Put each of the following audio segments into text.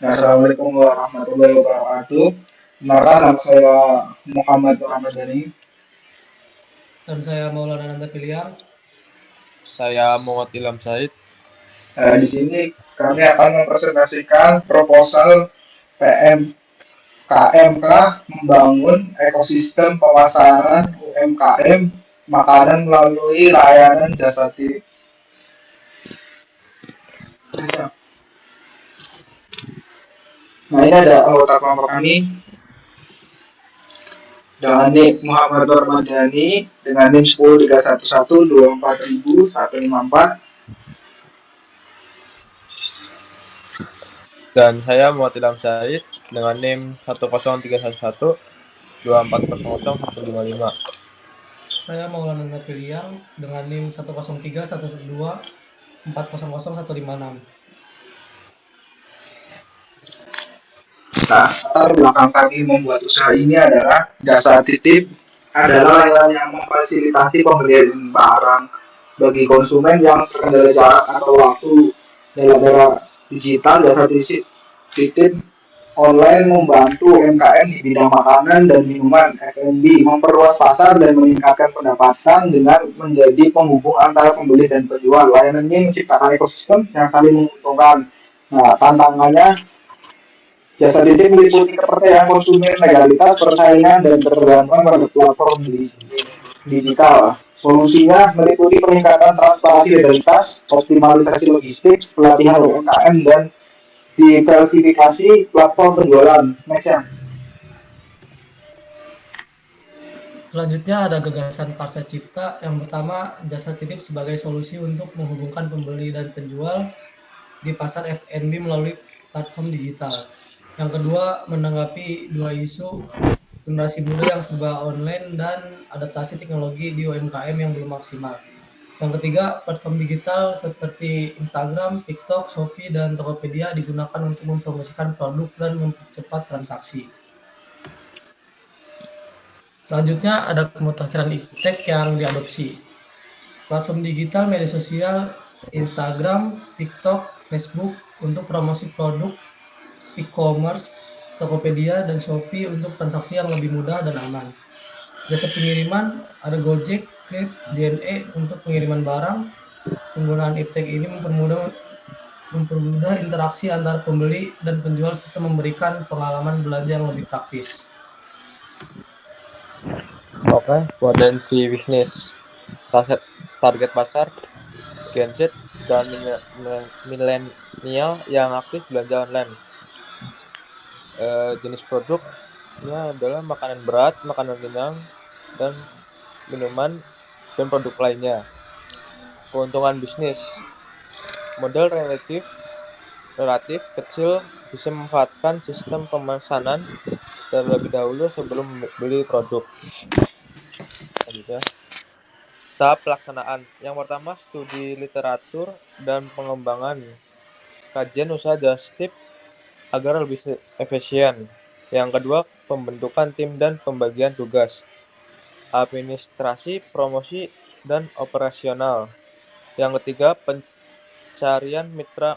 Assalamualaikum warahmatullahi wabarakatuh. Kenalkan nama saya Muhammad Ramadhani. Dan saya Maulana Nanda Piliang. Saya Muhammad Ilham Said. Di sini kami akan mempresentasikan proposal PMKMK membangun ekosistem pemasaran UMKM makanan melalui layanan jasa titip. Nah, ini ada anggota kelompok kami dengan NIK Muhammad Ramadhani dengan NIM 1031124154. Dan saya Muhammad Ilham Said dengan NIM 10311 2400 155. Saya Maulana Nanda Piliang dengan NIM 103112400 156. Nah, latar belakang kami membuat usaha ini adalah jasa titip adalah yang memfasilitasi pembelian barang bagi konsumen yang terkendala jarak atau waktu dalam era digital. Jasa titip online membantu UMKM di bidang makanan dan minuman F&B memperluas pasar dan meningkatkan pendapatan dengan menjadi penghubung antara pembeli dan penjual. Layanan ini menciptakan ekosistem yang saling menguntungkan. Nah, tantangannya jasa titip meliputi kepercayaan konsumen, legalitas, persaingan, dan ketergantungan pada platform digital. Solusinya meliputi peningkatan transparansi legalitas, optimalisasi logistik, pelatihan UMKM, dan diversifikasi platform penjualan. Next ya. Selanjutnya ada gagasan Parsa Cipta. Yang pertama, jasa titip sebagai solusi untuk menghubungkan pembeli dan penjual di pasar F&B melalui platform digital. Yang kedua, menanggapi dua isu generasi muda yang serba online dan adaptasi teknologi di UMKM yang belum maksimal. Yang ketiga, platform digital seperti Instagram, TikTok, Shopee, dan Tokopedia digunakan untuk mempromosikan produk dan mempercepat transaksi. Selanjutnya ada kemutakhiran iptek yang diadopsi. Platform digital, media sosial, Instagram, TikTok, Facebook untuk promosi produk, e-commerce, Tokopedia, dan Shopee untuk transaksi yang lebih mudah dan aman. Jasa pengiriman, ada Gojek, Grab, JNE untuk pengiriman barang. Penggunaan iptek ini mempermudah interaksi antara pembeli dan penjual serta memberikan pengalaman belanja yang lebih praktis. Oke, potensi bisnis. Target pasar Gen Z dan milenial yang aktif belanja online. Jenis produknya adalah makanan berat, makanan ringan, dan minuman dan produk lainnya. Keuntungan bisnis. Modal relatif kecil, bisa memanfaatkan sistem pemesanan terlebih dahulu sebelum membeli produk. Selanjutnya, tahap pelaksanaan. Yang pertama, studi literatur dan pengembangan. Kajian usaha just tip agar lebih efisien. Yang kedua, pembentukan tim dan pembagian tugas. Administrasi, promosi, dan operasional. Yang ketiga, pencarian mitra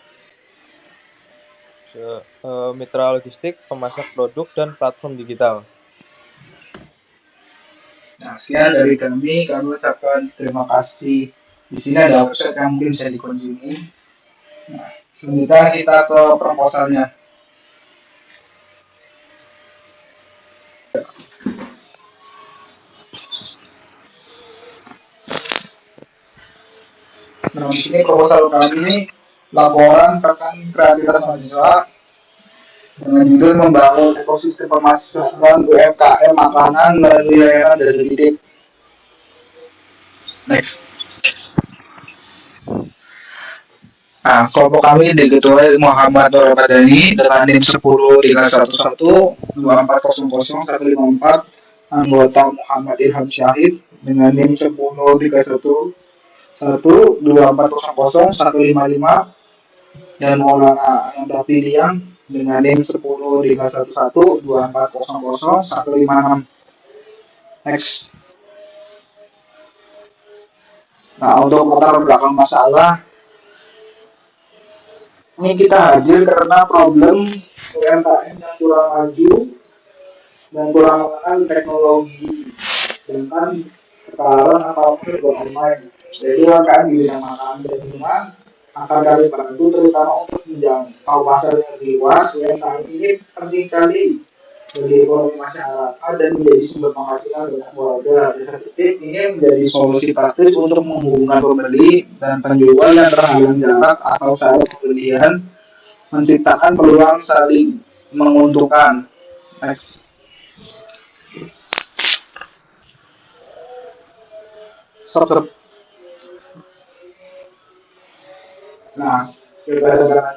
logistik, pemasok produk, dan platform digital. Nah, sekian dari kami ucapkan terima kasih. Di sini ada website yang mungkin bisa dikunjungi. Nah, selanjutnya kita ke proposalnya. Nah, di sini proposal kami laporan tentang kreativitas mahasiswa dengan judul membangun ekosistem pemasaran UMKM makanan melalui layanan jasa titip. Next. Nah, kelompok kami diketuai Muhammad Nur Ramadhani dengan NIM 103112400 154, anggota Muhammad Ilham Syahid dengan NIM 10112400155, dan Maulana Ananda Piliang dengan NIM 103112400 156. Next. Nah, untuk latar belakang masalah, Ini kita hadir karena problem UMKM yang kurang maju dan kurang mengenal teknologi. Sedangkan sekarang apa-apa serba online. Jadi UMKM di bidang makanan dan minuman akan kami bantu terutama untuk menjangkau pasar yang lebih luas. UMKM ini penting sekali bagi ekonomi masyarakat dan menjadi sumber penghasilan bagi keluarga. Desa Titip ini menjadi solusi praktis untuk menghubungkan pembeli dan penjual yang terhalang jarak atau syarat pembelian, menciptakan peluang saling menguntungkan. Next. Stop. Nah, daripada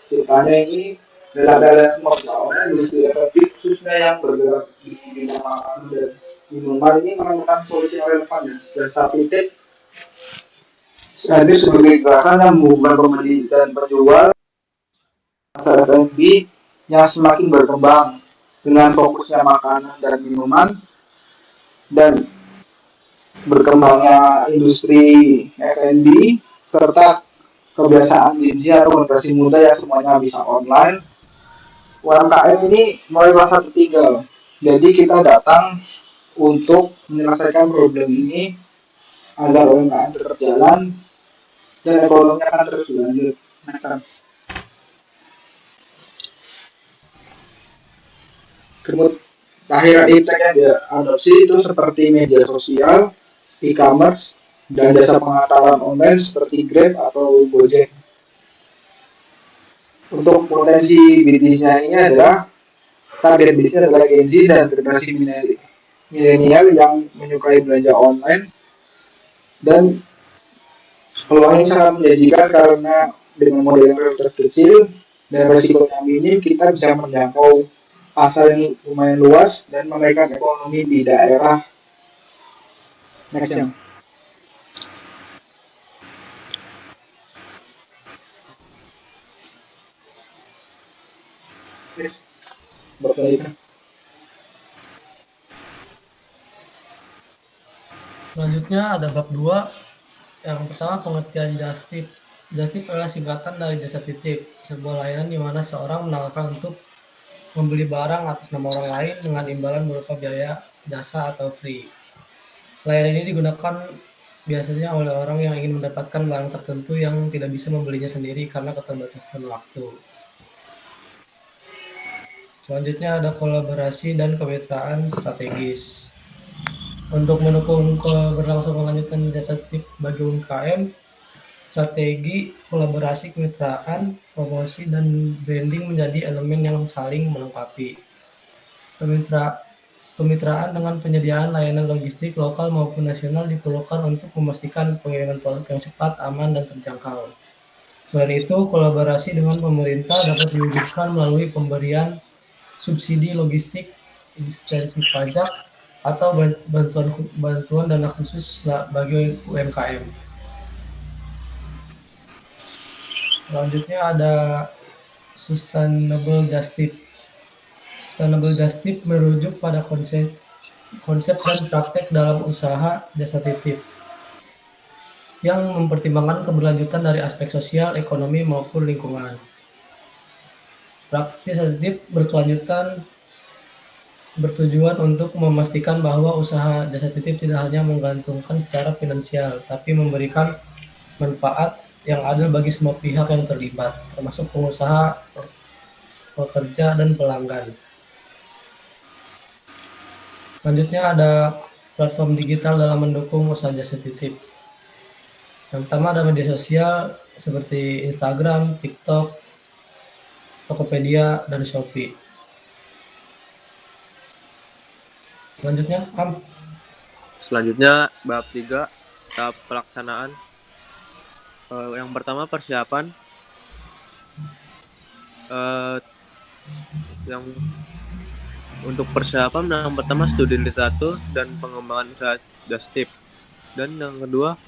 ceritanya ini dalam semua persoalan industri efektif khususnya yang bergerak di bidang makanan dan minuman ini menemukan solusi yang relevan ya. Dan satu titik hadir sebagai gagasan yang menghubungkan pembeli dan penjual pasar F&B yang semakin berkembang dengan fokusnya makanan dan minuman dan berkembangnya industri F&B serta kebiasaan Gen Z atau generasi muda yang semuanya bisa online. UMKM ini mulai merasa tertinggal. Jadi kita datang untuk menyelesaikan problem ini agar UMKM tetap jalan dan ekonomi akan terus berlanjut. Kemudian iptek yang diadopsi itu seperti media sosial, e-commerce, dan jasa pengantaran online seperti Grab atau Gojek. Untuk potensi bisnisnya ini adalah target bisnis adalah Gen Z dan generasi milenial yang menyukai belanja online dan peluang ini sangat menjanjikan karena dengan model yang relatif kecil dan resiko yang minim kita bisa menjangkau pasar yang lumayan luas dan menaikkan ekonomi di daerah. Next yang. Yes. Berkaitan. Selanjutnya ada bab 2. Yang pertama pengertian just tip. Just tip adalah singkatan dari jasa titip, sebuah layanan di mana seorang menawarkan untuk membeli barang atas nama orang lain dengan imbalan berupa biaya, jasa, atau free. Layanan ini digunakan biasanya oleh orang yang ingin mendapatkan barang tertentu yang tidak bisa membelinya sendiri karena keterbatasan waktu. Selanjutnya ada kolaborasi dan kemitraan strategis. Untuk mendukung keberlangsungan lanjutan jasa tip bagi UMKM, strategi kolaborasi, kemitraan, promosi, dan branding menjadi elemen yang saling melengkapi. Kemitraan dengan penyediaan layanan logistik lokal maupun nasional diperlukan untuk memastikan pengiriman produk yang cepat, aman, dan terjangkau. Selain itu, kolaborasi dengan pemerintah dapat diwujudkan melalui pemberian subsidi logistik, insentif pajak, atau bantuan dana khusus bagi UMKM. Selanjutnya ada Sustainable Justice. Sustainable Justice merujuk pada konsep dan praktek dalam usaha jasa titip yang mempertimbangkan keberlanjutan dari aspek sosial, ekonomi, maupun lingkungan. Praktik jasa titip berkelanjutan bertujuan untuk memastikan bahwa usaha jasa titip tidak hanya menggantungkan secara finansial, tapi memberikan manfaat yang adil bagi semua pihak yang terlibat, termasuk pengusaha, pekerja, dan pelanggan. Selanjutnya ada platform digital dalam mendukung usaha jasa titip. Yang pertama ada media sosial seperti Instagram, TikTok, Tokopedia, dan Shopee. Selanjutnya, Selanjutnya bab 3 tahap pelaksanaan. Yang pertama persiapan. Yang untuk persiapan yang pertama studi literatur dan pengembangan usaha just tip, dan yang kedua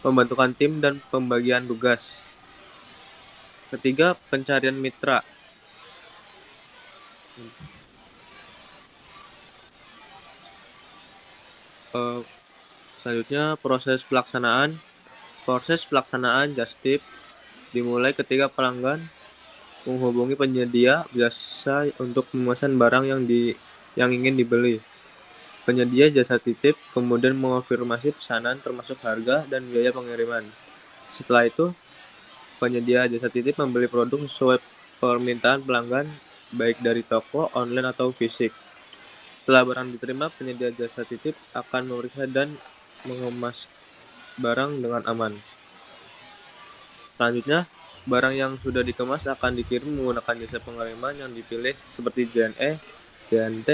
pembentukan tim dan pembagian tugas. Ketiga pencarian mitra. Selanjutnya proses pelaksanaan just tip dimulai ketika pelanggan menghubungi penyedia jasa untuk memesan barang yang ingin dibeli. Penyedia jasa titip kemudian mengonfirmasi pesanan termasuk harga dan biaya pengiriman. Setelah itu, penyedia jasa titip membeli produk sesuai permintaan pelanggan, baik dari toko, online, atau fisik. Setelah barang diterima, penyedia jasa titip akan memeriksa dan mengemas barang dengan aman. Selanjutnya, barang yang sudah dikemas akan dikirim menggunakan jasa pengiriman yang dipilih seperti JNE, JNT,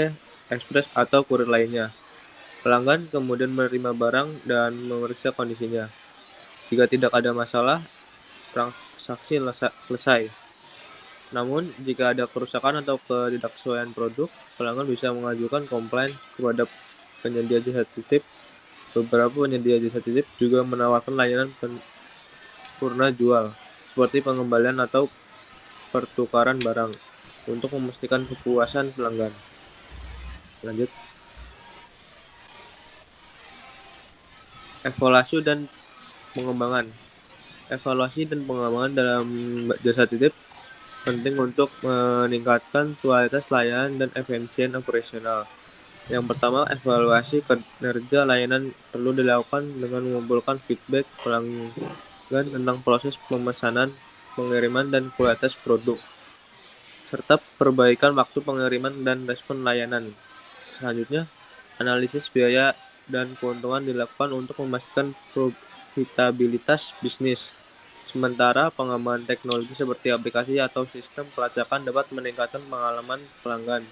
Express, atau kurir lainnya. Pelanggan kemudian menerima barang dan memeriksa kondisinya. Jika tidak ada masalah, transaksi selesai. Namun, jika ada kerusakan atau ketidaksesuaian produk, pelanggan bisa mengajukan komplain kepada penyedia jasa titip. Beberapa penyedia jasa titip juga menawarkan layanan purna jual, seperti pengembalian atau pertukaran barang, untuk memastikan kepuasan pelanggan. Lanjut. Evaluasi dan pengembangan. Evaluasi dan pengembangan dalam jasa titip penting untuk meningkatkan kualitas layanan dan efisien operasional. Yang pertama, evaluasi kinerja layanan perlu dilakukan dengan mengumpulkan feedback pelanggan tentang proses pemesanan, pengiriman, dan kualitas produk, serta perbaikan waktu pengiriman dan respon layanan. Selanjutnya, analisis biaya dan keuntungan dilakukan untuk memastikan profitabilitas bisnis. Sementara pengembangan teknologi seperti aplikasi atau sistem pelacakan dapat meningkatkan pengalaman pelanggan.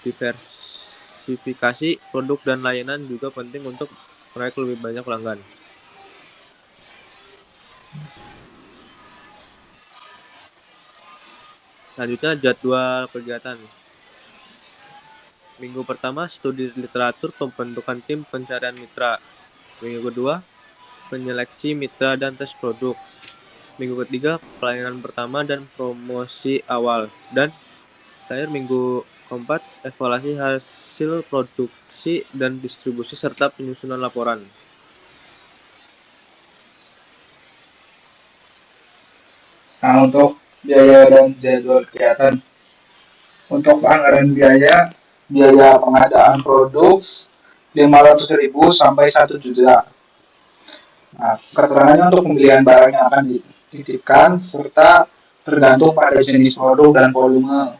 Diversifikasi produk dan layanan juga penting untuk meraih lebih banyak pelanggan. Selanjutnya, jadwal kegiatan. Minggu pertama, studi literatur pembentukan tim pencarian mitra. Minggu kedua, penyeleksi mitra dan tes produk. Minggu ketiga, pelayanan pertama dan promosi awal. Dan terakhir, minggu keempat, evaluasi hasil produksi dan distribusi serta penyusunan laporan. Nah, untuk biaya dan jadwal kegiatan. Untuk anggaran biaya pengadaan produk 500.000 sampai 1 juta. Nah, keterangannya untuk pembelian barang yang akan dititipkan serta tergantung pada jenis produk dan volume.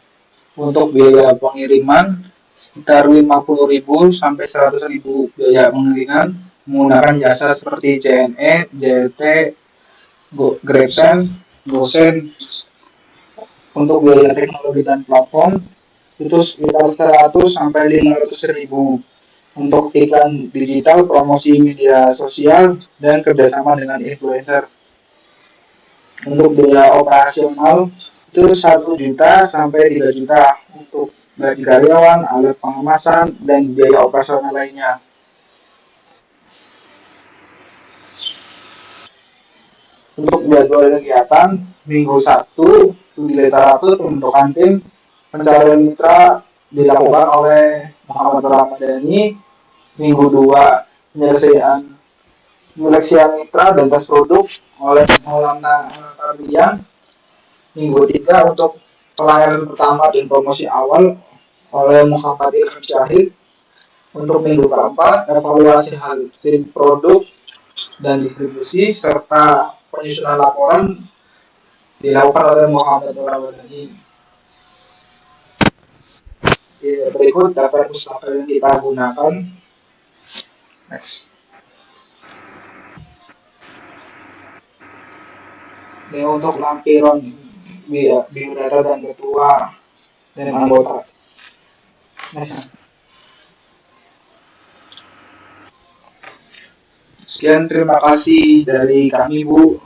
Untuk biaya pengiriman sekitar 50.000 sampai 100.000 biaya pengiriman menggunakan jasa seperti JNE, JLT, GrabSend, GoSend. Untuk biaya teknologi dan platform itu sekitar 100 sampai 500.000 untuk iklan digital, promosi media sosial, dan kerjasama dengan influencer. Untuk biaya operasional itu 1 juta sampai 3 juta untuk gaji karyawan, alat pengemasan, dan biaya operasional lainnya. Untuk jadwal kegiatan, minggu 1, studi literatur pembentukan tim pencarian mitra dilakukan oleh Muhammad Ramadhani. Minggu 2, penyelesaian mitra dan tes produk oleh Maulana Tarbian. Minggu 3, untuk pelayanan pertama dan promosi awal oleh Muhammad Ilham Syahid. Untuk minggu keempat, evaluasi hasil produk dan distribusi serta penyusunan laporan dilakukan oleh Muhammad Ramadhani. Berikut daftar pustaka yang kita gunakan. Next. Ini untuk lampiran biodata dan ketua dan anggota. Next. Sekian, terima kasih dari kami, Bu.